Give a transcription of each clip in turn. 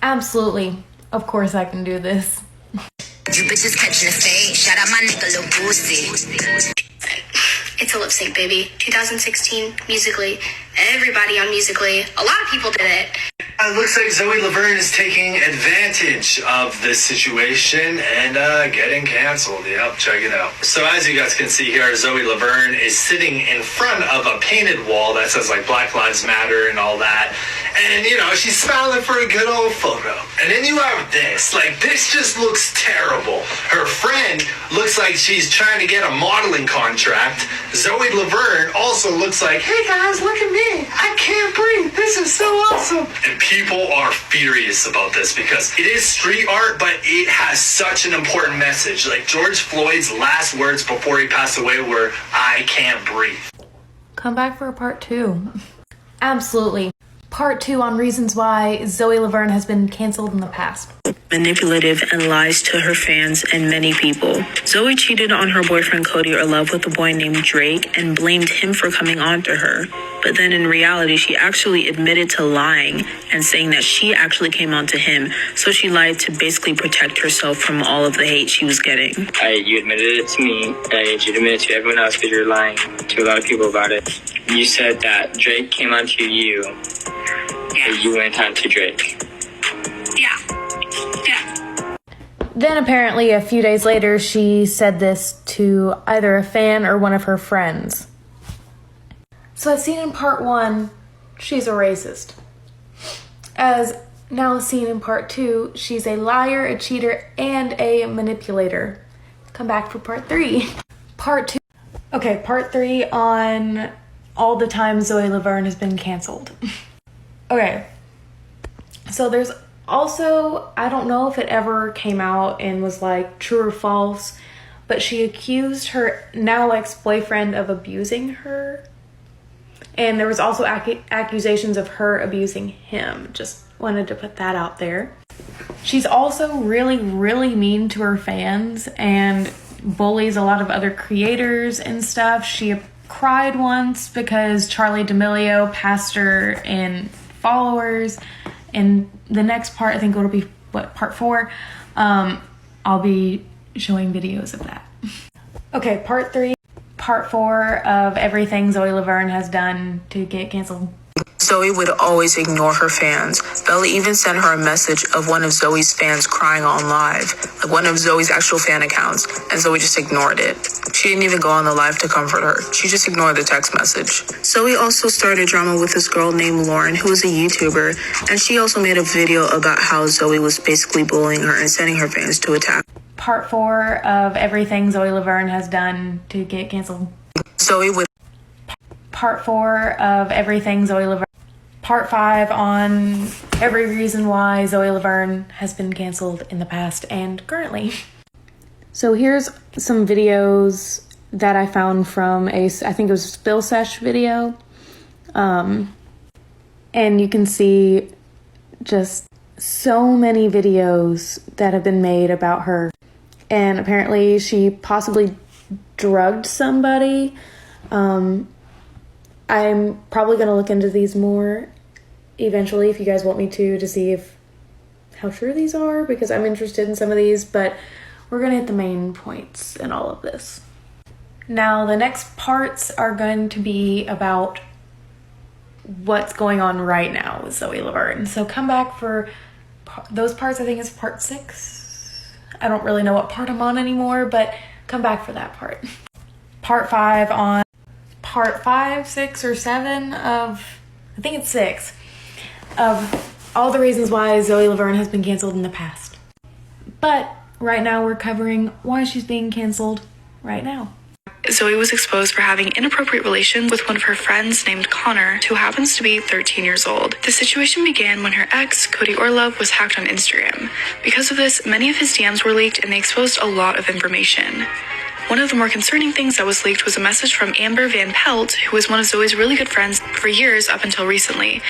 Absolutely. Of course I can do this. You bitches catching the fade. Shout out my nigga Lil Boosie. It's a lip sync, baby. 2016, Musically. Everybody on Musically. A lot of people did it. It looks like Zoe Laverne is taking advantage of this situation and getting canceled. Yep, check it out. So as you guys can see here, Zoe Laverne is sitting in front of a painted wall that says like Black Lives Matter and all that. And, you know, she's smiling for a good old photo. And then you have this. Like, this just looks terrible. Her friend looks like she's trying to get a modeling contract. Zoe Laverne also looks like, hey guys, look at me. I can't breathe. This is so awesome. And people are furious about this because it is street art, but it has such an important message. Like George Floyd's last words before he passed away were, I can't breathe. Come back for a part 2. Absolutely. Part 2 on reasons why Zoe Laverne has been canceled in the past. Manipulative and lies to her fans and many people. Zoe cheated on her boyfriend Cody Orlove with a boy named Drake and blamed him for coming on to her. But then in reality, she actually admitted to lying and saying that she actually came on to him. So she lied to basically protect herself from all of the hate she was getting. You admitted it to me, and I need you to admit it to everyone else because you're lying to a lot of people about it. You said that Drake came on to you, and you went on to Drake. Yeah. Then apparently a few days later, she said this to either a fan or one of her friends. So as seen in part 1, she's a racist. As now seen in part 2, she's a liar, a cheater, and a manipulator. Come back for part 3. Part 2. Okay, part 3 on all the times Zoe Laverne has been canceled. Okay, so there's also, I don't know if it ever came out and was like true or false, but she accused her now ex-boyfriend of abusing her. And there was also accusations of her abusing him. Just wanted to put that out there. She's also really, really mean to her fans and bullies a lot of other creators and stuff. She cried once because Charlie D'Amelio passed her in followers. And the next part, I think it'll be, part 4? I'll be showing videos of that. Okay, part 3. Part 4 of everything Zoe Laverne has done to get canceled. Zoe would always ignore her fans. Bella even sent her a message of one of Zoe's fans crying on live, like one of Zoe's actual fan accounts, and Zoe just ignored it. She didn't even go on the live to comfort her. She just ignored the text message. Zoe also started drama with this girl named Lauren, who is a YouTuber, and she also made a video about how Zoe was basically bullying her and sending her fans to attack. Part 4 of everything Zoe Laverne has done to get canceled. Zoe would... Part 4 of everything Zoe Laverne. Part 5 on every reason why Zoe Laverne has been canceled in the past and currently. So here's some videos that I found from I think it was a Spill Sesh video. And you can see just so many videos that have been made about her. And apparently she possibly drugged somebody. I'm probably going to look into these more eventually if you guys want me to see how true these are, because I'm interested in some of these, but we're going to hit the main points in all of this. Now, the next parts are going to be about what's going on right now with Zoe Laverne. So come back for those parts. I think it's part 6. I don't really know what part I'm on anymore, but come back for that part. Part 5 on part 5, 6, or 7 of, I think it's 6, of all the reasons why Zoe Laverne has been canceled in the past. But right now we're covering why she's being canceled right now. Zoe was exposed for having inappropriate relations with one of her friends named Connor, who happens to be 13 years old. The situation began when her ex, Cody Orlove, was hacked on Instagram. Because of this, many of his DMs were leaked and they exposed a lot of information. One of the more concerning things that was leaked was a message from Amber Van Pelt, who was one of Zoe's really good friends for years up until recently.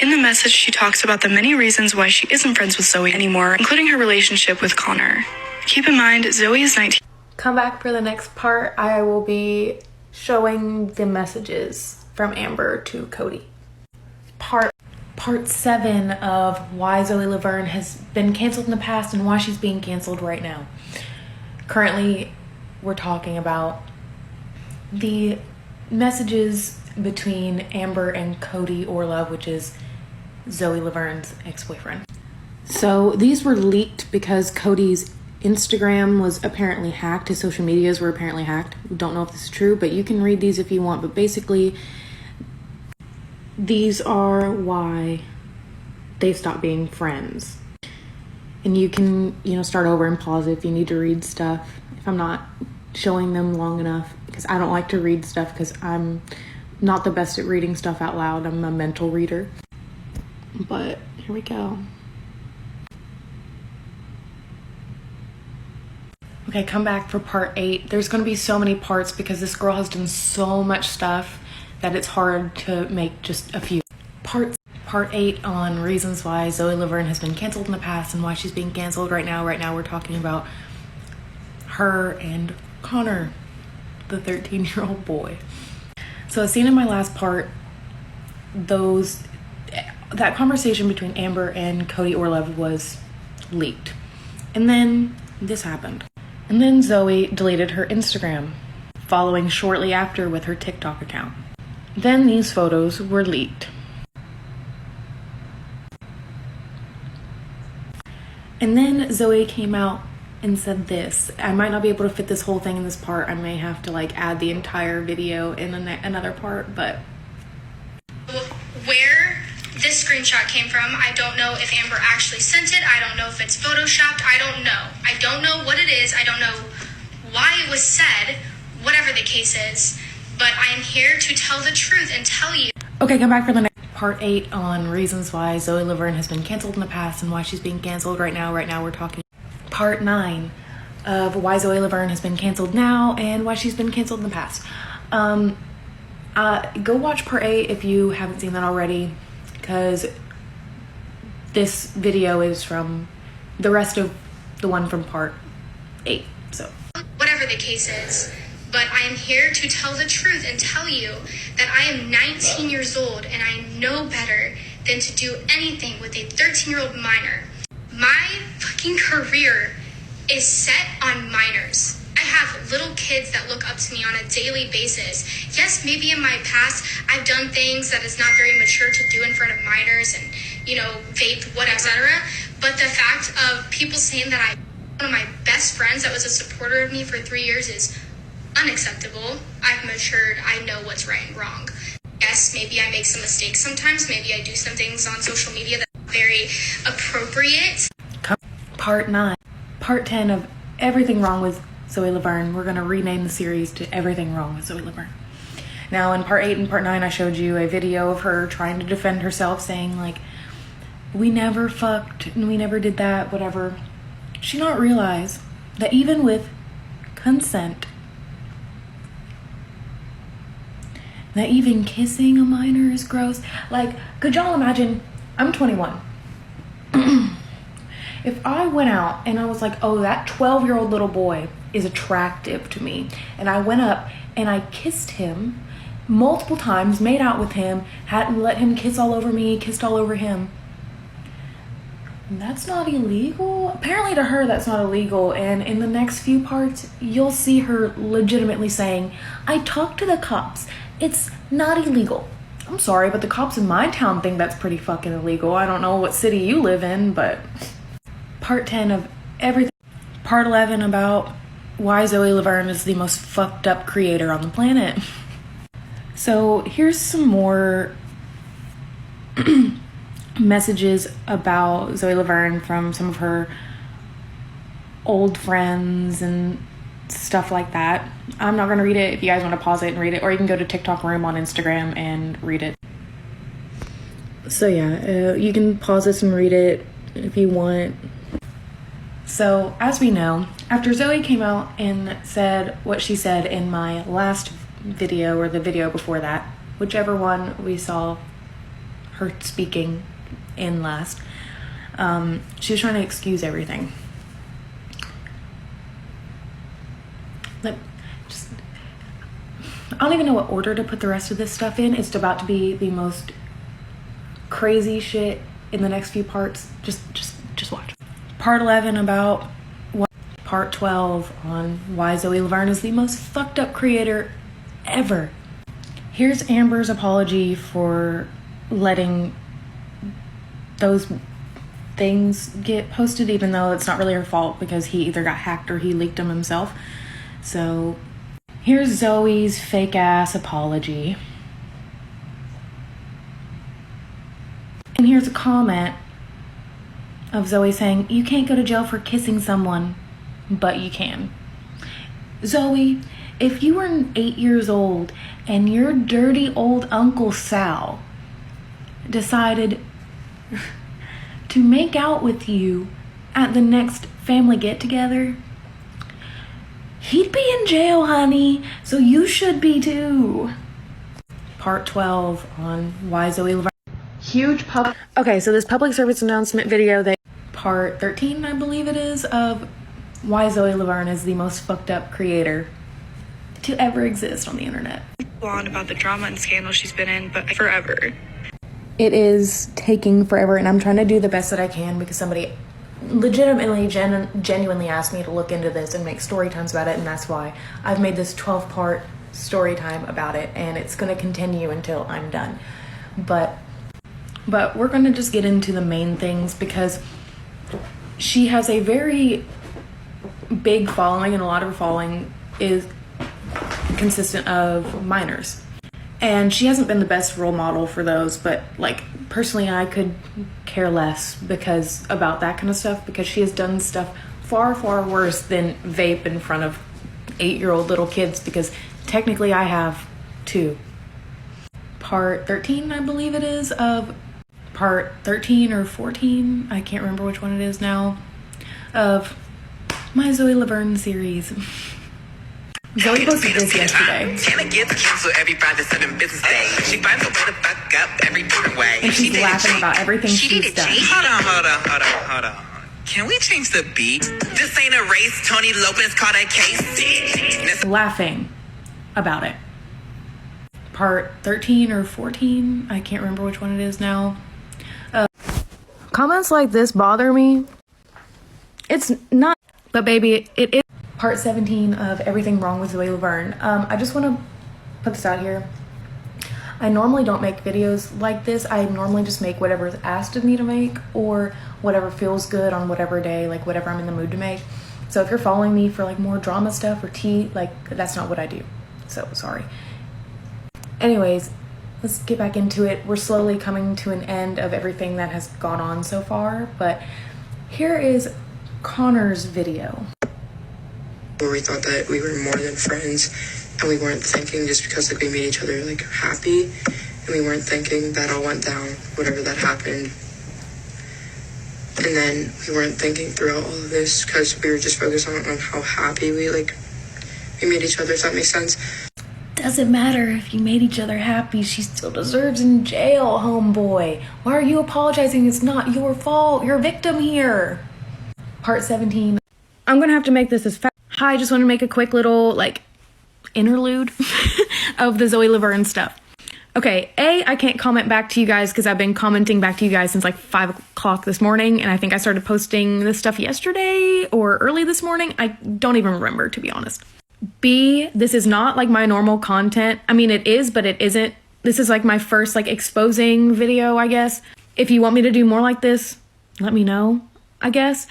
In the message, she talks about the many reasons why she isn't friends with Zoe anymore, including her relationship with Connor. Keep in mind, Zoe is 19. Come back for the next part. I will be showing the messages from Amber to Cody. Part part 7 of why Zoe Laverne has been canceled in the past and why she's being canceled right now. Currently, we're talking about the messages between Amber and Cody Orlove, which is Zoe Laverne's ex-boyfriend. So these were leaked because Cody's Instagram was apparently hacked. His social medias were apparently hacked. Don't know if this is true, but you can read these if you want. But basically, these are why they stopped being friends. And you can, start over and pause it if you need to read stuff. If I'm not showing them long enough, because I don't like to read stuff because I'm not the best at reading stuff out loud. I'm a mental reader. But here we go. Okay, come back for part 8. There's going to be so many parts because this girl has done so much stuff that it's hard to make just a few parts. Part 8 on reasons why Zoe Laverne has been canceled in the past and why she's being canceled right now. Right now we're talking about her and Connor, the 13-year-old boy. So as seen in my last part, that conversation between Amber and Cody Orlove was leaked. And then this happened. And then Zoe deleted her Instagram, following shortly after with her TikTok account. Then these photos were leaked. And then Zoe came out and said this. I might not be able to fit this whole thing in this part. I may have to add the entire video in another part, but Where this screenshot came from, I don't know if Amber actually sent it. I don't know if it's photoshopped. I don't know. I don't know what it is. I don't know why it was said, whatever the case is. But I am here to tell the truth and tell you. Okay, come back for the next part 8 on reasons why Zoe Laverne has been canceled in the past and why she's being canceled right now. Right now we're talking part 9 of why Zoe Laverne has been canceled now and why she's been canceled in the past. Go watch part 8 if you haven't seen that already, because this video is from the rest of the one from part 8. So whatever the case is, but I am here to tell the truth and tell you that I am 19 years old and I know better than to do anything with a 13-year-old minor. My fucking career is set on minors. I have little kids that look up to me on a daily basis. Yes, maybe in my past, I've done things that is not very mature to do in front of minors and, vape, whatever, etc. But the fact of people saying that one of my best friends that was a supporter of me for 3 years is unacceptable. I've matured. I know what's right and wrong. Yes, maybe I make some mistakes sometimes. Maybe I do some things on social media that are very appropriate. Part 9. Part 10 of everything wrong with Zoe Laverne. We're going to rename the series to Everything Wrong with Zoe Laverne. Now, in part 8 and part 9, I showed you a video of her trying to defend herself, saying, we never fucked and we never did that, whatever. She did not realize that even with consent, that even kissing a minor is gross. Could y'all imagine? I'm 21. If I went out and I was like, oh, that 12-year-old little boy is attractive to me, and I went up and I kissed him multiple times, made out with him, hadn't let him kiss all over me, kissed all over him, that's not illegal? Apparently to her, that's not illegal. And in the next few parts, you'll see her legitimately saying, I talked to the cops. It's not illegal. I'm sorry, but the cops in my town think that's pretty fucking illegal. I don't know what city you live in, but... Part 10 of everything. Part 11 about why Zoe Laverne is the most fucked up creator on the planet. So here's some more messages about Zoe Laverne from some of her old friends and stuff like that. I'm not going to read it. If you guys want to pause it and read it, or you can go to TikTok Room on Instagram and read it. So yeah, you can pause this and read it if you want. So, as we know, after Zoe came out and said what she said in my last video, or the video before that, whichever one we saw her speaking in last, she was trying to excuse everything. I don't even know what order to put the rest of this stuff in. It's about to be the most crazy shit in the next few parts. Just watch. Part 11 about what, part 12 on why Zoe Laverne is the most fucked up creator ever. Here's Amber's apology for letting those things get posted, even though it's not really her fault because he either got hacked or he leaked them himself. So here's Zoe's fake ass apology. And here's a comment of Zoe saying, "You can't go to jail for kissing someone, but you can." Zoe, if you were 8 years old and your dirty old Uncle Sal decided to make out with you at the next family get-together, he'd be in jail, honey, so you should be too. Part 12 on why Zoe Laverne. Okay, so this public service announcement video, that part 13, I believe it is, of why Zoe Laverne is the most fucked up creator to ever exist on the internet. On about the drama and scandal she's been in, but forever. It is taking forever, and I'm trying to do the best that I can because somebody legitimately, genuinely asked me to look into this and make story times about it, and that's why I've made this 12-part story time about it, and it's going to continue until I'm done. But we're going to just get into the main things because she has a very big following, and a lot of her following is consistent of minors. And she hasn't been the best role model for those, but like personally I could care less because about that kind of stuff, because she has done stuff far, far worse than vape in front of 8-year-old little kids, because technically I have too. Part 13, I believe it is, of part 13 or 14, I can't remember which one it is now, of my Zoe Laverne series. Zoe posted this yesterday. Tana gets canceled every Friday, 7 business days. She finds a way to fuck up every different way. And she's laughing about everything she's done. Hold on. Can we change the beat? This ain't a race. Tony Lopez caught a case. Laughing about it. Part 13 or 14, I can't remember which one it is now. Comments like this bother me. It's not, but baby, it is. Part 17 of everything wrong with Zoe Laverne. I just want to put this out here. I normally don't make videos like this. I normally just make whatever is asked of me to make, or whatever feels good on whatever day, like whatever I'm in the mood to make. So if you're following me for like more drama stuff or tea, like that's not what I do. So sorry. Anyways, let's get back into it. We're slowly coming to an end of everything that has gone on so far, but here is Connor's video. Where we thought that we were more than friends, and we weren't thinking just because like we made each other like happy, and we weren't thinking that all went down, whatever that happened. And then we weren't thinking throughout all of this because we were just focused on how happy we made each other, if that makes sense. Doesn't matter if you made each other happy, she still deserves in jail, homeboy. Why are you apologizing? It's not your fault. You're a victim here. Part 17. I'm gonna have to make this as fast. Hi, I just want to make a quick little like interlude of the Zoe Laverne stuff. Okay, I can't comment back to you guys because I've been commenting back to you guys since like 5 o'clock this morning, and I think I started posting this stuff yesterday or early this morning. I don't even remember, to be honest. B, this is not like my normal content. I mean, it is, but it isn't. This is like my first like exposing video, I guess. If you want me to do more like this, let me know, I guess.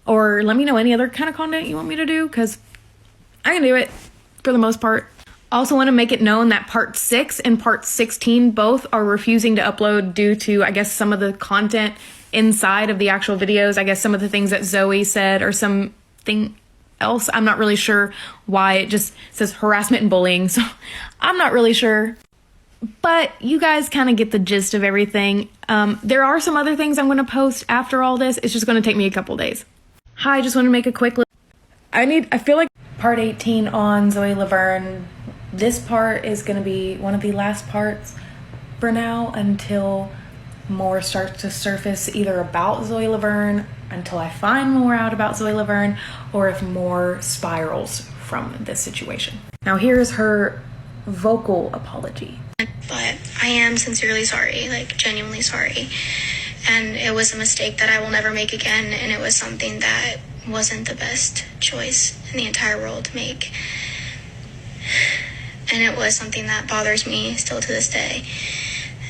Or let me know any other kind of content you want me to do, because I can do it for the most part. Also want to make it known that part 6 and part 16 both are refusing to upload due to, I guess, some of the content inside of the actual videos. I guess some of the things that Zoe said or something else. I'm not really sure why. It just says harassment and bullying, so I'm not really sure. But you guys kind of get the gist of everything. There are some other things I'm going to post after all this. It's just going to take me a couple days. Hi, I just want to make a quick I feel like part 18 on Zoe Laverne, this part is going to be one of the last parts for now until more starts to surface either about Zoe Laverne, until I find more out about Zoe Laverne, or if more spirals from this situation. Now here's her vocal apology. But I am sincerely sorry, like genuinely sorry. And it was a mistake that I will never make again, and it was something that wasn't the best choice in the entire world to make. And it was something that bothers me still to this day.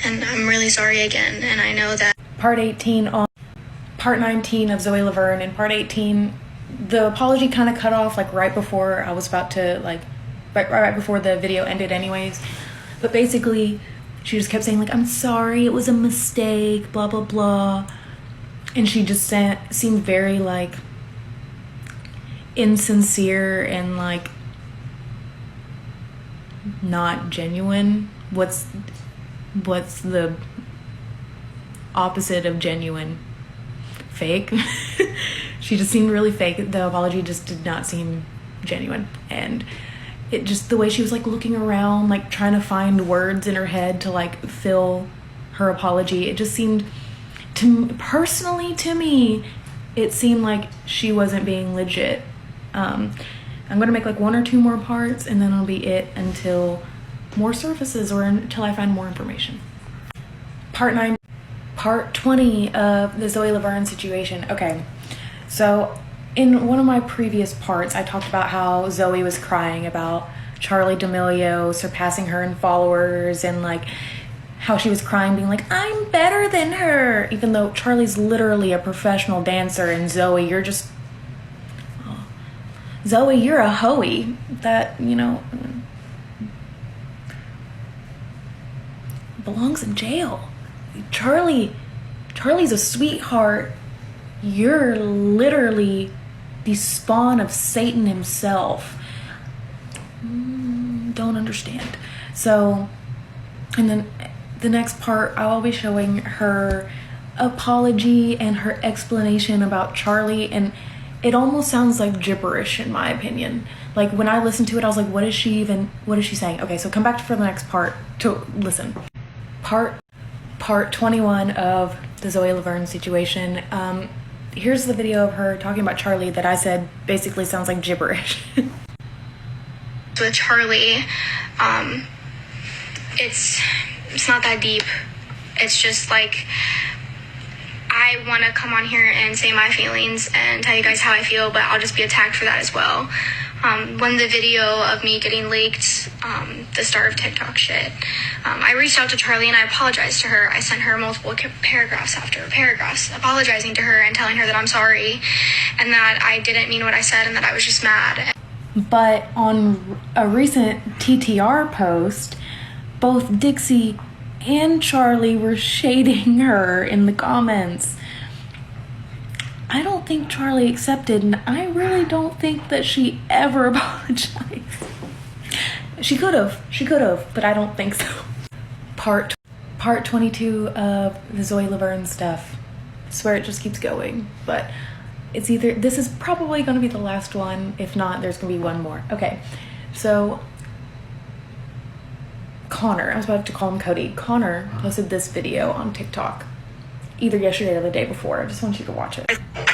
And I'm really sorry again, and I know that Part 18 on Part 19 of Zoe Laverne. In Part 18, the apology kind of cut off like right before I was about to right before the video ended anyways. But basically, she just kept saying like, I'm sorry, it was a mistake, blah, blah, blah. And she just seemed very like insincere and like not genuine. What's the opposite of genuine? Fake. She just seemed really fake. The apology just did not seem genuine, and it just, the way she was like looking around, like trying to find words in her head to like fill her apology, it just seemed personally to me, it seemed like she wasn't being legit. I'm gonna make like 1 or 2 more parts, and then it'll be it until more surfaces or until I find more information. Part 20 of the Zoe Laverne situation. Okay, so in one of my previous parts, I talked about how Zoe was crying about Charli D'Amelio surpassing her in followers, and like how she was crying being like, I'm better than her, even though Charli's literally a professional dancer, and Zoe, you're just Zoe, you're a hoey that, you know, belongs in jail. Charli's a sweetheart. You're literally the spawn of Satan himself. Don't understand. So, and then the next part, I'll be showing her apology and her explanation about Charli, and it almost sounds like gibberish in my opinion. Like when I listened to it, I was like, what is she saying? Okay, so come back for the next part to listen. Part 21 of the Zoe Laverne situation. Here's the video of her talking about Charli that I said basically sounds like gibberish. with Charli, it's not that deep. It's just like, I want to come on here and say my feelings and tell you guys how I feel, but I'll just be attacked for that as well. When the video of me getting leaked, the start of TikTok shit, I reached out to Charli and I apologized to her. I sent her multiple paragraphs after paragraphs apologizing to her and telling her that I'm sorry and that I didn't mean what I said and that I was just mad. But on a recent TTR post, both Dixie and Charli were shading her in the comments. I don't think Charli accepted, and I really don't think that she ever apologized. She could have, but I don't think so. Part 22 of the Zoe Laverne stuff. I swear it just keeps going, but it's either, this is probably going to be the last one. If not, there's going to be one more. Okay, so Connor, I was about to call him Cody. Connor posted this video on TikTok either yesterday or the day before. I just want you to watch it.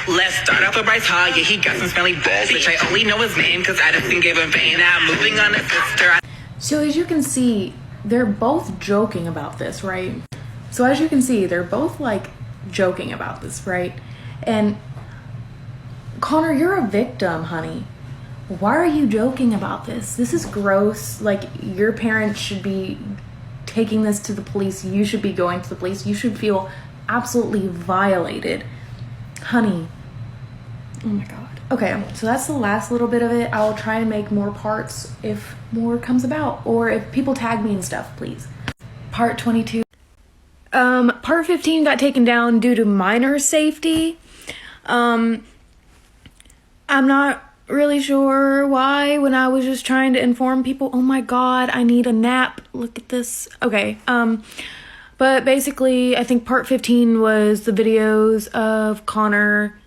Let's start off with Bryce Hall. Yeah, he got some smelly balls, which I only know his name because I just gave him vein. I'm moving on to sister. So as you can see, they're both joking about this, right? So as you can see, they're both like joking about this, right? And Connor, you're a victim, honey. Why are you joking about this? This is gross. Like, your parents should be taking this to the police. You should be going to the police. You should feel absolutely violated. Honey. Oh my God. Okay, so that's the last little bit of it. I'll try and make more parts if more comes about, or if people tag me and stuff, please. Part 22. Part 15 got taken down due to minor safety. I'm not really sure why, when I was just trying to inform people. Oh my God, I need a nap. Look at this. Okay, but basically, I think part 15 was the videos of Connor,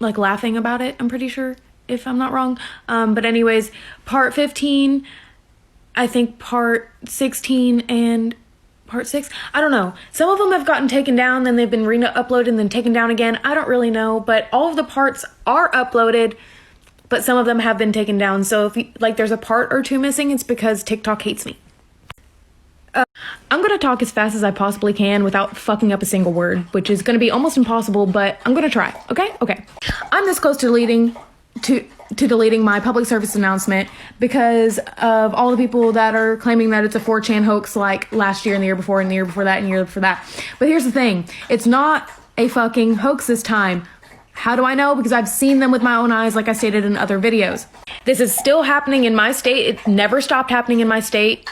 like, laughing about it, I'm pretty sure, if I'm not wrong. But anyways, part 15, I think part 16 and part 6, I don't know. Some of them have gotten taken down, then they've been uploaded and then taken down again. I don't really know, but all of the parts are uploaded, but some of them have been taken down. So if like there's a part or two missing, it's because TikTok hates me. I'm going to talk as fast as I possibly can without fucking up a single word, which is going to be almost impossible, but I'm going to try. Okay. I'm this close to deleting my public service announcement because of all the people that are claiming that it's a 4chan hoax like last year and the year before and the year before that and the year before that. But here's the thing. It's not a fucking hoax this time. How do I know? Because I've seen them with my own eyes, like I stated in other videos. This is still happening in my state. It never stopped happening in my state.